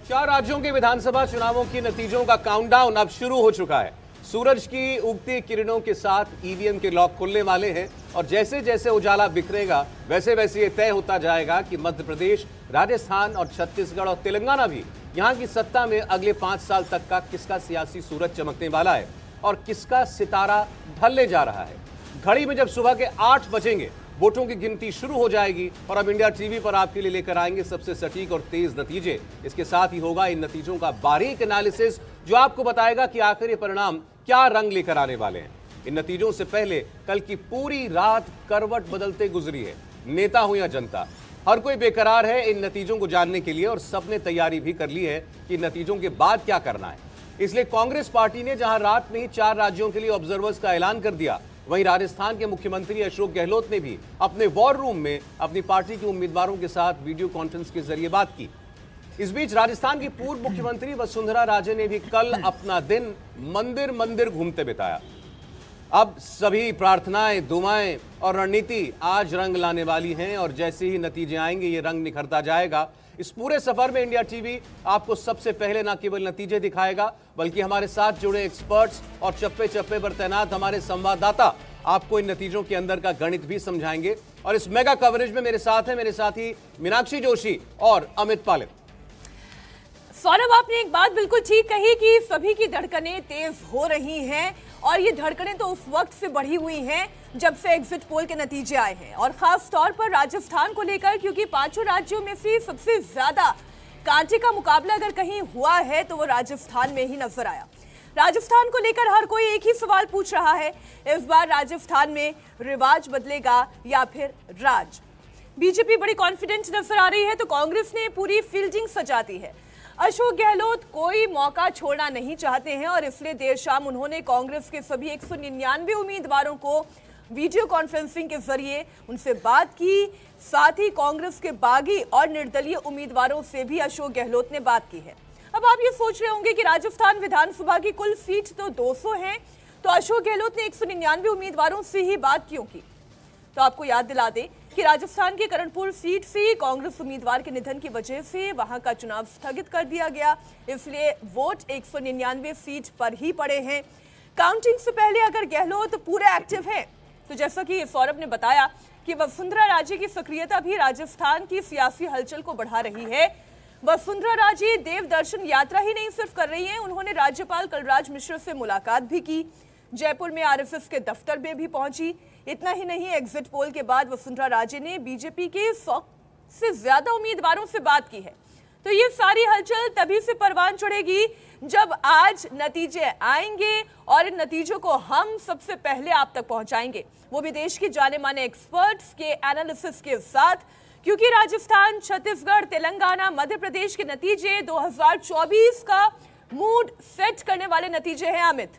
4 राज्यों के विधानसभा चुनावों के नतीजों का काउंटडाउन अब शुरू हो चुका है। सूरज की उगती किरणों के साथ ईवीएम के लॉक खुलने वाले हैं और जैसे जैसे उजाला बिखरेगा वैसे वैसे ये तय होता जाएगा कि मध्य प्रदेश, राजस्थान और छत्तीसगढ़ और तेलंगाना भी यहां की सत्ता में अगले 5 साल तक का किसका सियासी सूरज चमकने वाला है और किसका सितारा ढलने जा रहा है। घड़ी में जब सुबह के 8 बजेंगे वोटों की गिनती शुरू हो जाएगी और अब इंडिया टीवी पर आपके लिए लेकर आएंगे सबसे सटीक और तेज नतीजे। इसके साथ ही होगा इन नतीजों का बारीक एनालिसिस जो आपको बताएगा कि आखिर ये परिणाम क्या रंग लेकर आने वाले हैं। इन नतीजों से पहले कल की पूरी रात करवट बदलते गुजरी है। नेता हो या जनता, हर कोई बेकरार है इन नतीजों को जानने के लिए और सबने तैयारी भी कर ली है कि नतीजों के बाद क्या करना है। इसलिए कांग्रेस पार्टी ने जहां रात में ही 4 राज्यों के लिए ऑब्जर्वर्स का ऐलान कर दिया, वहीं राजस्थान के मुख्यमंत्री अशोक गहलोत ने भी अपने वॉर रूम में अपनी पार्टी के उम्मीदवारों के साथ वीडियो कॉन्फ्रेंस के जरिए बात की। इस बीच राजस्थान की पूर्व मुख्यमंत्री वसुंधरा राजे ने भी कल अपना दिन मंदिर मंदिर घूमते बिताया। अब सभी प्रार्थनाएं, दुआएं और रणनीति आज रंग लाने वाली हैं और जैसे ही नतीजे आएंगे ये रंग निखरता जाएगा। इस पूरे सफर में इंडिया टीवी आपको सबसे पहले न केवल नतीजे दिखाएगा बल्कि हमारे साथ जुड़े एक्सपर्ट्स और चप्पे चप्पे पर तैनात हमारे संवाददाता आपको इन नतीजों के अंदर का गणित भी समझाएंगे। और इस मेगा कवरेज में मेरे साथ हैं मेरे साथी मीनाक्षी जोशी और अमित पालित। सौरभ, आपने एक बात बिल्कुल ठीक कही कि सभी की धड़कनें तेज हो रही हैं और ये धड़कनें तो उस वक्त से बढ़ी हुई हैं जब से एग्जिट पोल के नतीजे आए हैं और खास तौर पर राजस्थान को लेकर, क्योंकि 5 राज्यों में से सबसे ज्यादा कांटे का मुकाबला अगर कहीं हुआ है तो वो राजस्थान में ही नजर आया। राजस्थान को लेकर हर कोई एक ही सवाल पूछ रहा है, इस बार राजस्थान में रिवाज बदलेगा या फिर राज। बीजेपी बड़ी कॉन्फिडेंट नजर आ रही है तो कांग्रेस ने पूरी फील्डिंग सजा दी है। अशोक गहलोत कोई मौका छोड़ना नहीं चाहते हैं और इसलिए देर शाम उन्होंने कांग्रेस के सभी 199 उम्मीदवारों को वीडियो कॉन्फ्रेंसिंग के जरिए उनसे बात की। साथ ही कांग्रेस के बागी और निर्दलीय उम्मीदवारों से भी अशोक गहलोत ने बात की है। अब आप ये सोच रहे होंगे कि राजस्थान विधानसभा की कुल सीट तो 200 है, तो अशोक गहलोत ने 199 उम्मीदवारों से ही बात क्यों की? तो आपको याद दिला दें कि राजस्थान की करणपुर सीट से कांग्रेस उम्मीदवार के निधन की वजह से वहां का चुनाव स्थगित कर दिया गया, इसलिए वोट 199 सीट पर ही पड़े हैं। काउंटिंग से पहले अगर गहलोत पूरे एक्टिव है तो जैसा कि सौरभ ने बताया कि वसुंधरा राजे की सक्रियता भी राजस्थान की सियासी हलचल को बढ़ा रही है। वसुंधरा राजे देव दर्शन यात्रा ही नहीं सिर्फ कर रही हैं, उन्होंने राज्यपाल कलराज मिश्र से मुलाकात भी की, जयपुर में आरएसएस के दफ्तर में भी पहुंची। इतना ही नहीं, एग्जिट पोल के बाद वसुंधरा राजे ने बीजेपी के 100 से ज्यादा उम्मीदवारों से बात की है। तो ये सारी हलचल तभी से परवान चढ़ेगी जब आज नतीजे आएंगे और इन नतीजों को हम सबसे पहले आप तक पहुंचाएंगे, वो भी देश के जाने माने एक्सपर्ट्स के एनालिसिस के साथ, क्योंकि राजस्थान, छत्तीसगढ़, तेलंगाना, मध्य प्रदेश के नतीजे 2024 का मूड सेट करने वाले नतीजे हैं। अमित,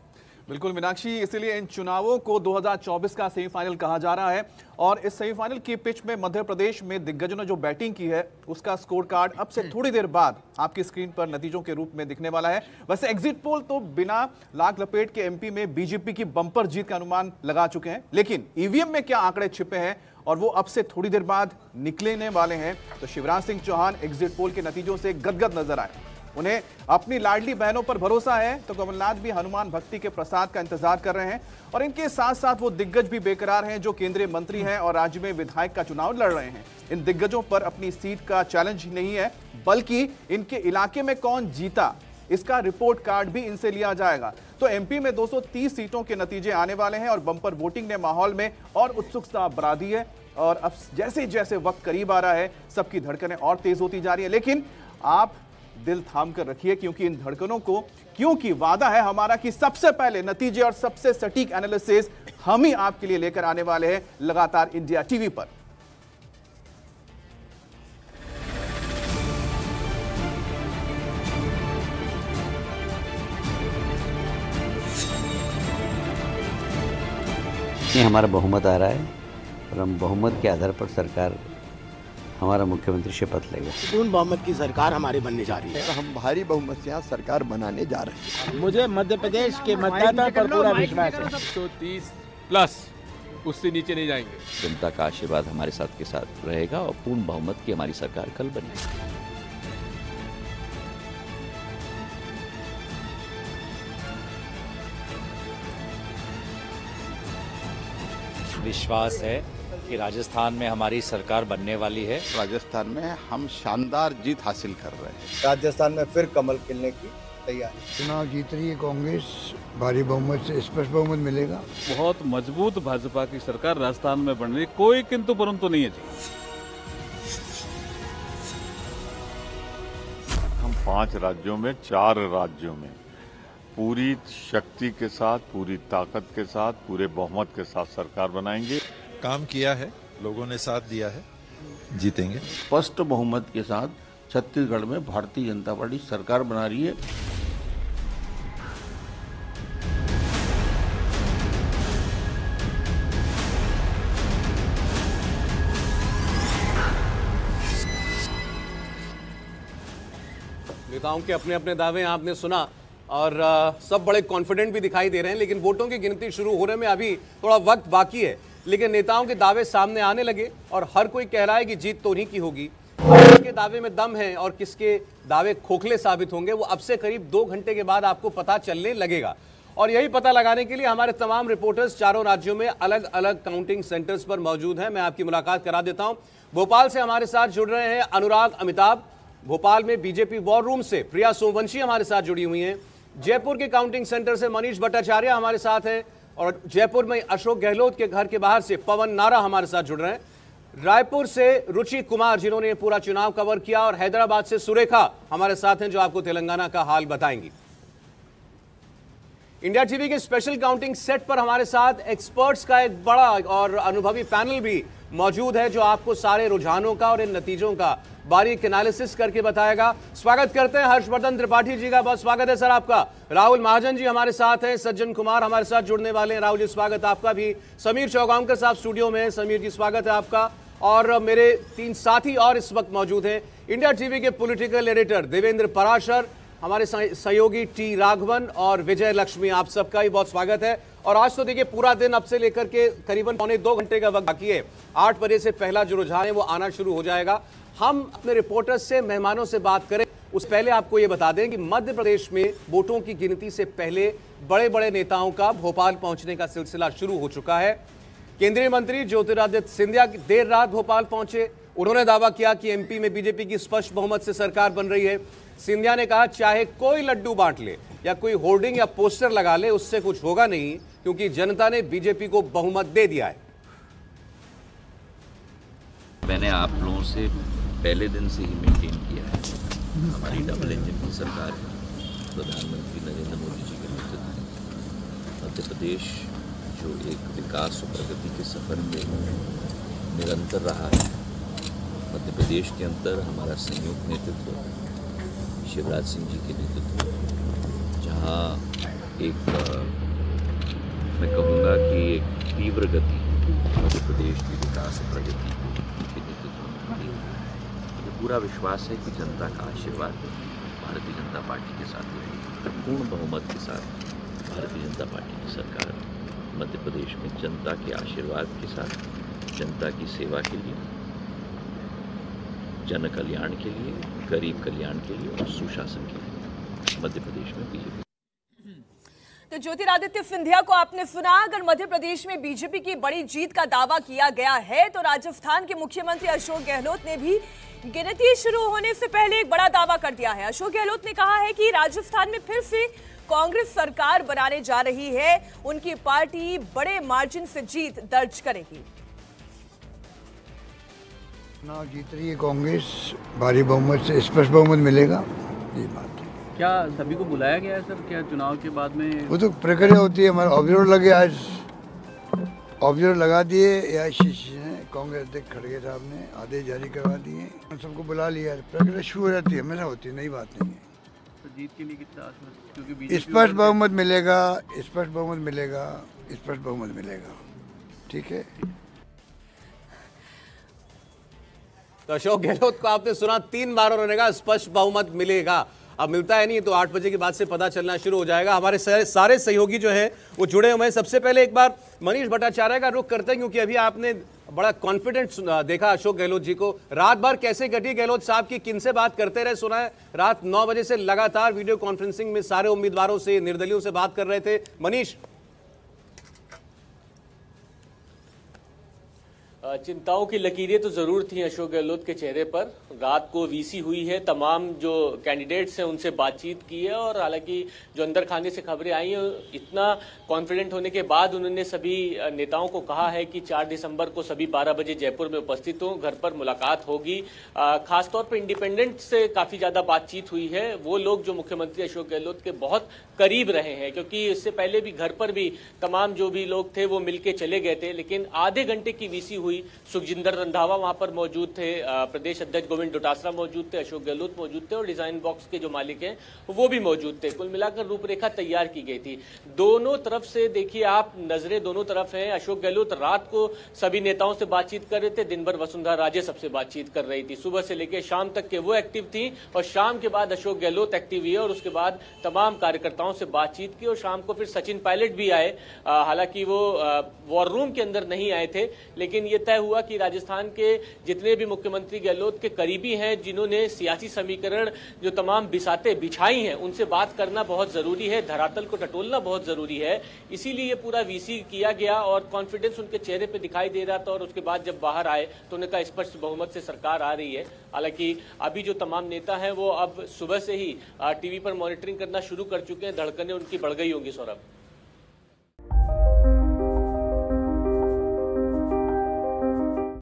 बिल्कुल मीनाक्षी, इसीलिए इन चुनावों को 2024 का सेमीफाइनल कहा जा रहा है और इस सेमीफाइनल की पिच में मध्य प्रदेश में दिग्गजों ने जो बैटिंग की है उसका स्कोर कार्ड अब से थोड़ी देर बाद आपकी स्क्रीन पर नतीजों के रूप में दिखने वाला है। वैसे एग्जिट पोल तो बिना लाग लपेट के एमपी में बीजेपी की बंपर जीत का अनुमान लगा चुके हैं, लेकिन ईवीएम में क्या आंकड़े छिपे हैं और वो अब से थोड़ी देर बाद निकलने वाले हैं। तो शिवराज सिंह चौहान एग्जिट पोल के नतीजों से गदगद नजर आए। उन्हें अपनी लाडली बहनों पर भरोसा है तो कमलनाथ भी हनुमान भक्ति के प्रसाद का इंतजार कर रहे हैं और इनके साथ साथ वो दिग्गज भी बेकरार हैं जो केंद्रीय मंत्री हैं और राज्य में विधायक का चुनाव लड़ रहे हैं। इन दिग्गजों पर अपनी सीट का चैलेंज नहीं है बल्कि इनके इलाके में कौन जीता इसका रिपोर्ट कार्ड भी इनसे लिया जाएगा। तो एमपी में 230 सीटों के नतीजे आने वाले हैं और बंपर वोटिंग ने माहौल में और उत्सुकता बढ़ा दी है और अब जैसे जैसे वक्त करीब आ रहा है सबकी धड़कनें और तेज होती जा रही है। लेकिन आप दिल थाम कर रखिए क्योंकि इन धड़कनों को, क्योंकि वादा है हमारा कि सबसे पहले नतीजे और सबसे सटीक एनालिसिस हम ही आपके लिए लेकर आने वाले हैं लगातार इंडिया टीवी पर। ये हमारा बहुमत आ रहा है और हम बहुमत के आधार पर सरकार, हमारा मुख्यमंत्री शपथ लेगा। पूर्ण बहुमत की सरकार हमारी बनने जा रही है। हम भारी बहुमत से यहाँ सरकार बनाने जा रहे हैं। मुझे मध्य प्रदेश के मतदाता पर पूरा विश्वास है। 130 प्लस, उससे नीचे नहीं जाएंगे। जनता का आशीर्वाद हमारे साथ के साथ रहेगा और पूर्ण बहुमत की हमारी सरकार कल बनेगी। विश्वास है कि राजस्थान में हमारी सरकार बनने वाली है। राजस्थान में हम शानदार जीत हासिल कर रहे हैं। राजस्थान में फिर कमल खिलने की तैयारी। चुनाव जीत रही है कांग्रेस, भारी बहुमत से स्पष्ट बहुमत मिलेगा। बहुत मजबूत भाजपा की सरकार राजस्थान में बन रही, कोई किंतु परंतु नहीं है जी। हम 5 राज्यों में 4 राज्यों में पूरी शक्ति के साथ, पूरी ताकत के साथ, पूरे बहुमत के साथ सरकार बनाएंगे। काम किया है, लोगों ने साथ दिया है, जीतेंगे। स्पष्ट बहुमत के साथ छत्तीसगढ़ में भारतीय जनता पार्टी सरकार बना रही है। नेताओं के अपने अपने दावे आपने सुना और सब बड़े कॉन्फिडेंट भी दिखाई दे रहे हैं, लेकिन वोटों की गिनती शुरू होने में अभी थोड़ा वक्त बाकी है। लेकिन नेताओं के दावे सामने आने लगे और हर कोई कह रहा है कि जीत तो उन्हीं की होगी। किसके दावे में दम है और किसके दावे खोखले साबित होंगे, वो अब से करीब 2 घंटे के बाद आपको पता चलने लगेगा। और यही पता लगाने के लिए हमारे तमाम रिपोर्टर्स चारों राज्यों में अलग अलग काउंटिंग सेंटर्स पर मौजूद हैं। मैं आपकी मुलाकात करा देता हूं। भोपाल से हमारे साथ जुड़ रहे हैं अनुराग अमिताभ, भोपाल में बीजेपी वॉर रूम से प्रिया सोमवंशी हमारे साथ जुड़ी हुई हैं। जयपुर के काउंटिंग सेंटर से मनीष भट्टाचार्य हमारे साथ हैं और जयपुर में अशोक गहलोत के घर के बाहर से पवन नारा हमारे साथ जुड़ रहे हैं। रायपुर से रुचि कुमार जिन्होंने पूरा चुनाव कवर किया और हैदराबाद से सुरेखा हमारे साथ हैं जो आपको तेलंगाना का हाल बताएंगी। इंडिया टीवी के स्पेशल काउंटिंग सेट पर हमारे साथ एक्सपर्ट्स का एक बड़ा और अनुभवी पैनल भी मौजूद है जो आपको सारे रुझानों का और इन नतीजों का बारीक एनालिसिस करके बताएगा। स्वागत करते हैं हर्षवर्धन त्रिपाठी जी का, बहुत स्वागत है सर आपका। राहुल महाजन जी हमारे साथ हैं, सज्जन कुमार हमारे साथ जुड़ने वाले हैं। राहुल जी स्वागत आपका भी। समीर चौगांवकर साहब स्टूडियो में, समीर जी स्वागत है आपका। और मेरे 3 साथी और इस वक्त मौजूद हैं। इंडिया टीवी के पॉलिटिकल एडिटर देवेंद्र पराशर, हमारे सहयोगी टी राघवन और विजय लक्ष्मी, आप सबका ही बहुत स्वागत है। और आज तो देखिए पूरा दिन अब से लेकर के करीबन 1.25 घंटे का वक्त बाकी है। 8 बजे से पहला जो रुझान है वो आना शुरू हो जाएगा। हम अपने रिपोर्टर्स से, मेहमानों से बात करें उस पहले आपको ये बता दें कि मध्य प्रदेश में वोटों की गिनती से पहले बड़े बड़े नेताओं का भोपाल पहुंचने का सिलसिला शुरू हो चुका है। केंद्रीय मंत्री ज्योतिरादित्य सिंधिया देर रात भोपाल पहुंचे। उन्होंने दावा किया कि एमपी में बीजेपी की स्पष्ट बहुमत से सरकार बन रही है। सिंधिया ने कहा चाहे कोई लड्डू बांट ले या कोई होर्डिंग या पोस्टर लगा ले, उससे कुछ होगा नहीं क्योंकि जनता ने बीजेपी को बहुमत दे दिया है। मैंने आप लोगों से पहले दिन से ही मेंटेन किया है, हमारी डबल इंजन की सरकार है। प्रधानमंत्री नरेंद्र मोदी जी के नेतृत्व में मध्य प्रदेश जो एक विकास और प्रगति के सफर में निरंतर रहा है। मध्य प्रदेश के अंदर हमारा संयुक्त नेतृत्व शिवराज सिंह जी के नेतृत्व, जहाँ एक मैं कहूँगा कि एक तीव्र गति मध्य प्रदेश की विकास और प्रगति के नेतृत्व में मिली है। मुझे पूरा विश्वास है कि जनता का आशीर्वाद भारतीय जनता पार्टी के साथ रहेगा। पूर्ण बहुमत के साथ भारतीय जनता पार्टी की सरकार मध्य प्रदेश में जनता के आशीर्वाद के साथ, जनता की सेवा के लिए, जन कल्याण के लिए, गरीब कल्याण के लिए और सुशासन के लिए मध्य प्रदेश में बीजेपी। तो ज्योतिरादित्य सिंधिया को आपने सुना। अगर मध्य प्रदेश में बीजेपी की बड़ी जीत का दावा किया गया है तो राजस्थान के मुख्यमंत्री अशोक गहलोत ने भी गिनती शुरू होने से पहले एक बड़ा दावा कर दिया है। अशोक गहलोत ने कहा है कि राजस्थान में फिर से कांग्रेस सरकार बनाने जा रही है, उनकी पार्टी बड़े मार्जिन से जीत दर्ज करेगी। चुनाव जीत रही है कांग्रेस, भारी बहुमत से स्पष्ट बहुमत मिलेगा, ये बात है। क्या सभी को बुलाया गया है सर? क्या चुनाव के बाद में वो तो प्रक्रिया होती है। हमारा ऑब्जर्वर लगे, आज ऑब्जर्वर लगा दिए एआईसीसी ने, कांग्रेस अध्यक्ष खड़गे साहब ने आदेश जारी करवा दिए, सबको बुला लिया। प्रक्रिया शुरू हो जाती है, हमेशा होती है, नई बात नहीं है। तो जीत के लिए कितना आस है? क्योंकि स्पष्ट बहुमत मिलेगा, स्पष्ट बहुमत मिलेगा, स्पष्ट बहुमत मिलेगा। ठीक है। तो अशोक गहलोत को आपने सुना, 3 बार उन्होंने कहा स्पष्ट बहुमत मिलेगा। अब मिलता है नहीं तो 8 बजे के बाद से पता चलना शुरू हो जाएगा। हमारे सारे सहयोगी जो हैं वो जुड़े हुए हैं। सबसे पहले एक बार मनीष भट्टाचार्य का रुख करते हैं क्योंकि अभी आपने बड़ा कॉन्फिडेंट देखा अशोक गहलोत जी को। रात भर कैसे कटी गहलोत साहब की, किन से बात करते रहे? सुना है रात 9 बजे से लगातार वीडियो कॉन्फ्रेंसिंग में सारे उम्मीदवारों से, निर्दलियों से बात कर रहे थे। मनीष, चिंताओं की लकीरें तो जरूर थी अशोक गहलोत के चेहरे पर। रात को वीसी हुई है, तमाम जो कैंडिडेट्स हैं उनसे बातचीत की है और हालांकि जो अंदर खाने से खबरें आई हैं, इतना कॉन्फिडेंट होने के बाद उन्होंने सभी नेताओं को कहा है कि 4 दिसंबर को सभी 12 बजे जयपुर में उपस्थित हों, घर पर मुलाकात होगी। खासतौर पर इंडिपेंडेंट से काफी ज्यादा बातचीत हुई है। वो लोग जो मुख्यमंत्री अशोक गहलोत के बहुत करीब रहे हैं, क्योंकि इससे पहले भी घर पर भी तमाम जो भी लोग थे वो मिलके चले गए थे, लेकिन आधे घंटे की वीसी हुई। सुखजिंदर रंधावा वहां पर मौजूद थे, प्रदेश अध्यक्ष गोविंद डोटासरा मौजूद थे, अशोक गहलोत मौजूद थे और डिजाइन बॉक्स के जो मालिक हैं वो भी मौजूद थे। कुल मिलाकर रूपरेखा तैयार की गई थी। दोनों तरफ से देखिए आप, नजरें दोनों तरफ हैं। अशोक गहलोत रात को सभी नेताओं से बातचीत कर रहे थे, दिन भर वसुंधरा राजे सबसे बातचीत कर रही थी। सुबह से लेकर शाम तक के वो एक्टिव थी और शाम के बाद अशोक गहलोत एक्टिव हुए और उसके बाद तमाम कार्यकर्ताओं से बातचीत की और शाम को फिर सचिन पायलट भी आए। हालांकि वो वॉर रूम के अंदर नहीं आए थे, लेकिन ये तय हुआ कि राजस्थान के जितने भी मुख्यमंत्री गहलोत के करीबी हैं, जिन्होंने सियासी समीकरण जो तमाम बिसातें बिछाई हैं, उनसे बात करना बहुत जरूरी है, धरातल को टटोलना बहुत जरूरी है। इसीलिए ये पूरा वीसी किया गया और कॉन्फिडेंस उनके चेहरे पे दिखाई दे रहा था और उसके बाद जब बाहर आए तो उन्हें कहा स्पष्ट बहुमत से सरकार आ रही है। हालांकि अभी जो तमाम नेता हैं वो अब सुबह से ही टीवी पर मॉनिटरिंग करना शुरू कर चुके हैं, धड़कनें उनकी बढ़ गई होंगी। सौरभ।